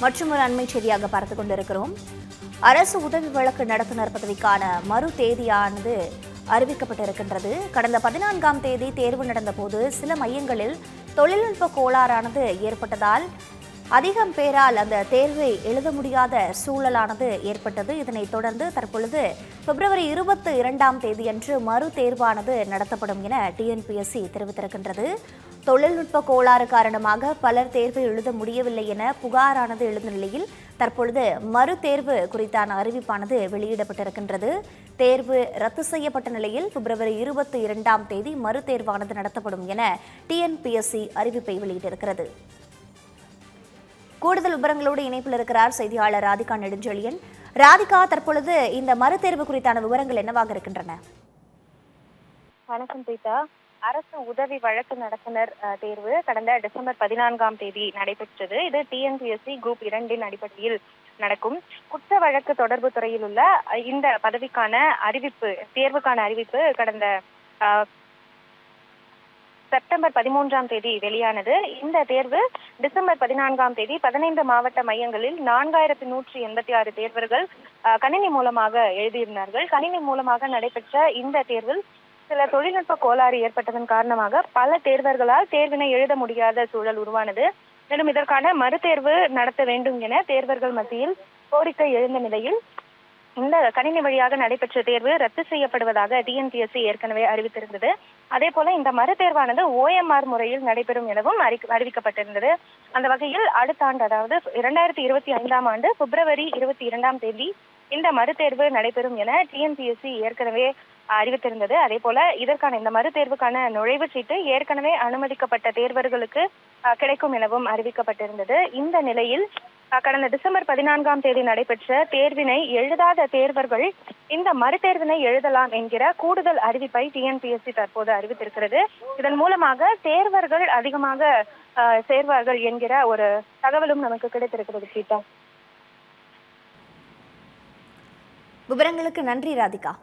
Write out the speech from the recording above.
மற்றொரு அண்மை செய்தியாக பார்த்து கொண்டிருக்கிறோம். அரசு உதவி வழக்கு நடத்துனர் பதவிக்கான மறு தேதியானது அறிவிக்கப்பட்டிருக்கின்றது. கடந்த 14ஆம் தேதி தேர்வு நடந்தபோது சில மையங்களில் தொழில்நுட்ப கோளாறானது ஏற்பட்டதால் அதிகம் பேரால் அந்த தேர்வை எழுத முடியாத சூழலானது ஏற்பட்டது. இதனைத் தொடர்ந்து தற்பொழுது பிப்ரவரி 22ஆம் தேதியன்று மறு தேர்வானது நடத்தப்படும் என டிஎன்பிஎஸ்சி தெரிவித்திருக்கின்றது. தொழில்நுட்ப கோளாறு காரணமாக பலர் தேர்வு எழுத முடியவில்லை என புகாரானது எழுந்த நிலையில் தற்பொழுது மறு தேர்வு குறித்தான அறிவிப்பானது வெளியிடப்பட்டிருக்கின்றது. தேர்வு ரத்து செய்யப்பட்ட நிலையில் பிப்ரவரி 22ஆம் தேதி மறு தேர்வானது நடத்தப்படும் என டிஎன்பிஎஸ்சி அறிவிப்பை வெளியிட்டிருக்கிறது. கூடுதல் விவரங்களோடு இணைப்பில் இருக்கிறார் செய்தியாளர் ராதிகா நெடுஞ்செழியன். ராதிகா, தற்பொழுது இந்த மறுதேர்வு குறித்தான விவரங்கள் என்னவாக இருக்கின்றன? வணக்கம் பிரீதா. அரசு உதவி வழக்கு நடத்துனர் தேர்வு கடந்த டிசம்பர் 14ஆம் தேதி நடைபெற்றது. இது டிஎன்பிஎஸ்சி குரூப் 2 அடிப்படையில் நடக்கும். குற்ற வழக்கு தொடர்பு துறையில் உள்ள இந்த பதவிக்கான தேர்வுக்கான அறிவிப்பு கடந்த செப்டம்பர் 13ஆம் தேதி வெளியானது. இந்த தேர்வு டிசம்பர் 14ஆம் தேதி 15 மாவட்ட மையங்களில் 4186 தேர்வர்கள் கணினி மூலமாக எழுதியிருந்தார்கள். கணினி மூலமாக நடைபெற்ற இந்த தேர்வில் சில தொழில்நுட்ப கோளாறு ஏற்பட்டதன் காரணமாக பல தேர்வர்களால் தேர்வினை எழுத முடியாத சூழல் உருவானது. மேலும் இதற்கான மறுதேர்வு நடத்த வேண்டும் என தேர்வர்கள் மத்தியில் கோரிக்கை எழுந்த நிலையில் இந்த கணினி வழியாக நடைபெற்ற தேர்வு ரத்து செய்யப்படுவதாக டிஎன்பிஎஸ்சி ஏற்கனவே அறிவித்திருந்தது. அதே போல இந்த மறுதேர்வானது OMR முறையில் நடைபெறும் எனவும் அறிவிக்கப்பட்டிருந்தது. அந்த வகையில் அடுத்த ஆண்டு, அதாவது 2025ஆம் ஆண்டு பிப்ரவரி 22ஆம் தேதி இந்த மறுதேர்வு நடைபெறும் என டிஎன்பிஎஸ்சி ஏற்கனவே அறிவித்திருந்தது. அதே போல இதற்கான இந்த மறுதேர்வுக்கான நுழைவுச் சீட்டு ஏற்கனவே அனுமதிக்கப்பட்ட தேர்வர்களுக்கு கிடைக்கும் எனவும் அறிவிக்கப்பட்டிருந்தது. இந்த நிலையில் கடந்த டிசம்பர் 14ஆம் தேதி நடைபெற்ற தேர்வினை எழுதாத தேர்வர்கள் இந்த மறுதேர்வினை எழுதலாம் என்கிற கூடுதல் அறிவிப்பை டிஎன்பிஎஸ்சி தற்போது அறிவித்திருக்கிறது. இதன் மூலமாக தேர்வர்கள் அதிகமாக சேர்வார்கள் என்கிற ஒரு தகவலும் நமக்கு கிடைத்திருக்கிறது. கீதா, விவரங்களுக்கு நன்றி ராதிகா.